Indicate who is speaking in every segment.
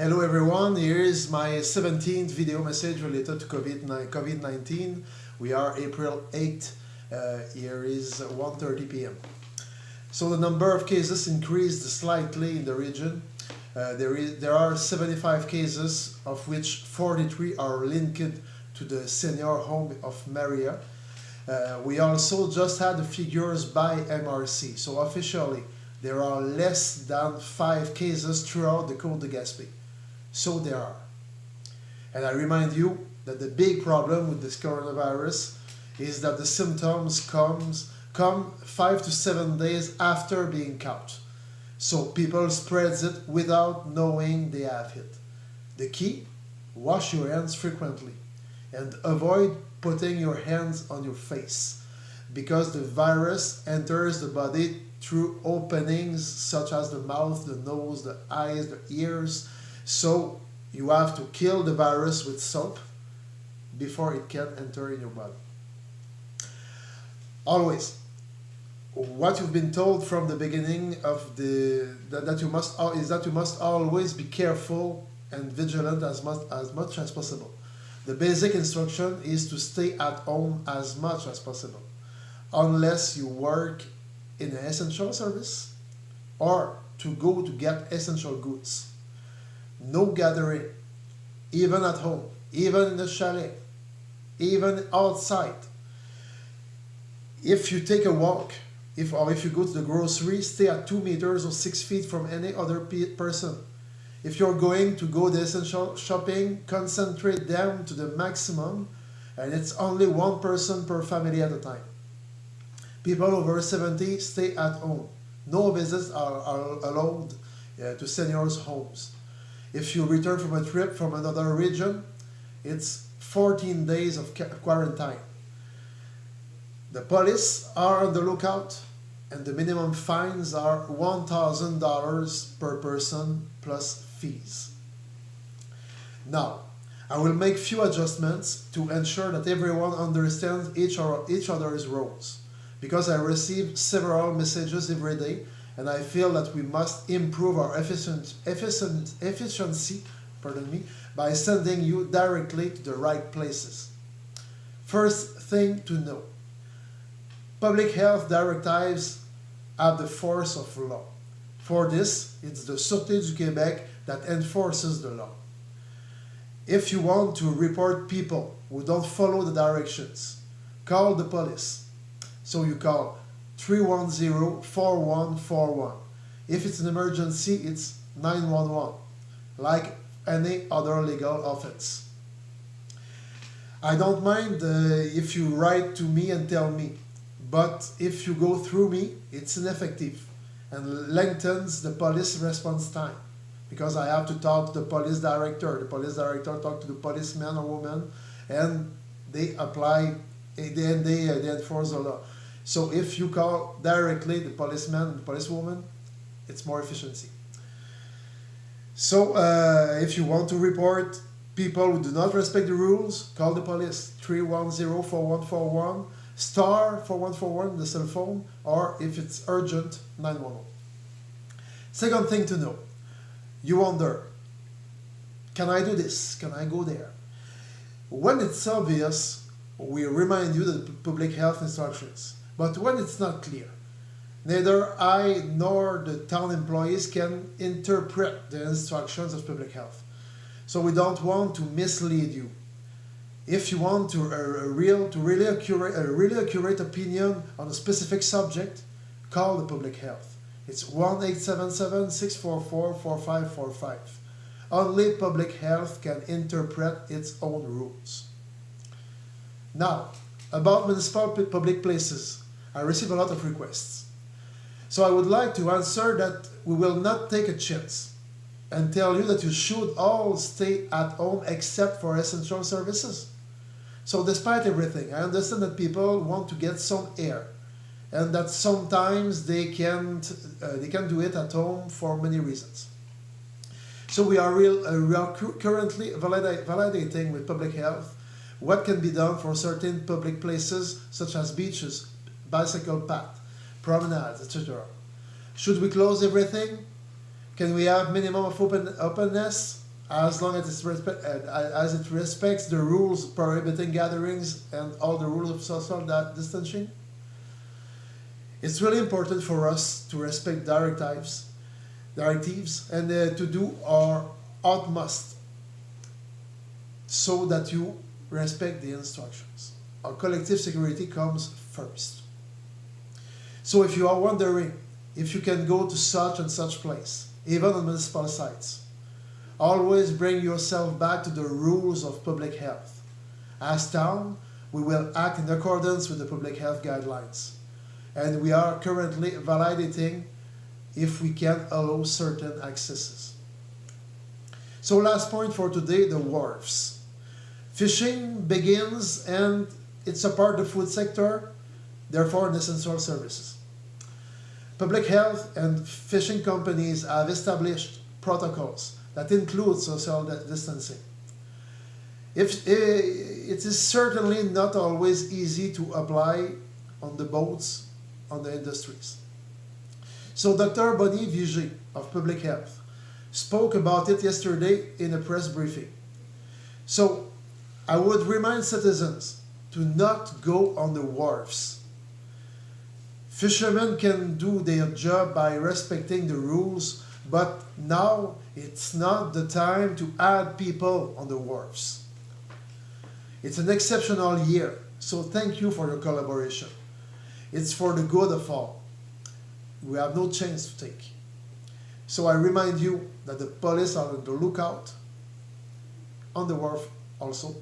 Speaker 1: Hello everyone, here is my 17th video message related to COVID-19. We are April 8th, here is 1:30 p.m. So the number of cases increased slightly in the region. There are 75 cases, of which 43 are linked to the senior home of Maria. We also just had the figures by MRC, so officially there are less than 5 cases throughout the Côte de Gaspé. So there are. And I remind you that the big problem with this coronavirus is that the symptoms come 5 to 7 days after being caught. So people spreads it without knowing they have it. The key, wash your hands frequently and avoid putting your hands on your face because the virus enters the body through openings such as the mouth, the nose, the eyes, the ears. So you have to kill the virus with soap before it can enter in your body. Always, what you've been told from the beginning of that you must always be careful and vigilant as much as possible. The basic instruction is to stay at home as much as possible, unless you work in an essential service or to go to get essential goods. No gathering, even at home, even in the chalet, even outside. If you take a walk, if you go to the grocery, stay at 2 meters or 6 feet from any other person. If you're going to go the essential shopping, concentrate them to the maximum, and it's only one person per family at a time. People over 70 stay at home. No visits are allowed to seniors' homes. If you return from a trip from another region, it's 14 days of quarantine. The police are on the lookout, and the minimum fines are $1,000 per person plus fees. Now, I will make few adjustments to ensure that everyone understands each other's roles, because I receive several messages every day, and I feel that we must improve our efficiency by sending you directly to the right places. First thing to know, public health directives have the force of law. For this, it's the Sûreté du Québec that enforces the law. If you want to report people who don't follow the directions, call the police. So you call 310-4141. If it's an emergency, it's 911, like any other legal offense. I don't mind if you write to me and tell me, but if you go through me, it's ineffective and lengthens the police response time because I have to talk to the police director. The police director talks to the policeman or woman, and they apply, they enforce the law. So if you call directly the policeman and the policewoman, it's more efficiency. So if you want to report people who do not respect the rules, call the police, 310-4141, star 4141, the cell phone, or if it's urgent, 911. Second thing to know, you wonder, can I do this? Can I go there? When it's obvious, we remind you the public health instructions. But when it's not clear, neither I nor the town employees can interpret the instructions of public health. So we don't want to mislead you. If you want a really accurate opinion on a specific subject, call the public health. It's 1-877-644-4545. Only public health can interpret its own rules. Now, about municipal public places, I receive a lot of requests. So I would like to answer that we will not take a chance and tell you that you should all stay at home except for essential services. So despite everything, I understand that people want to get some air and that sometimes they can't do it at home for many reasons. So we are currently validating with public health what can be done for certain public places such as beaches, bicycle path, promenades, etc. Should we close everything? Can we have minimum of openness? as long as as it respects the rules prohibiting gatherings and all the rules of social distancing. It's really important for us to respect directives and to do our utmost so that you respect the instructions. Our collective security comes first. So if you are wondering if you can go to such and such place, even on municipal sites, always bring yourself back to the rules of public health. As town, we will act in accordance with the public health guidelines. And we are currently validating if we can allow certain accesses. So last point for today, the wharves. Fishing begins and it's a part of the food sector, therefore an essential services. Public health and fishing companies have established protocols that include social distancing. It is certainly not always easy to apply on the boats, on the industries. So Dr. Bonnie Vigé of Public Health spoke about it yesterday in a press briefing. So I would remind citizens to not go on the wharves. Fishermen can do their job by respecting the rules, but now it's not the time to add people on the wharves. It's an exceptional year, so thank you for your collaboration. It's for the good of all. We have no chance to take. So I remind you that the police are on the lookout on the wharf also,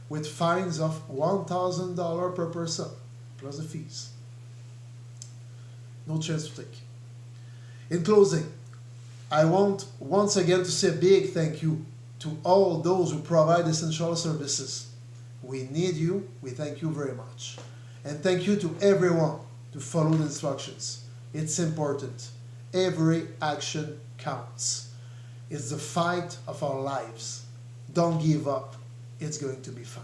Speaker 1: with fines of $1,000 per person, plus the fees. No chance to take. In closing, I want once again to say a big thank you to all those who provide essential services. We need you. We thank you very much. And thank you to everyone to follow the instructions. It's important. Every action counts. It's the fight of our lives. Don't give up. It's going to be fine.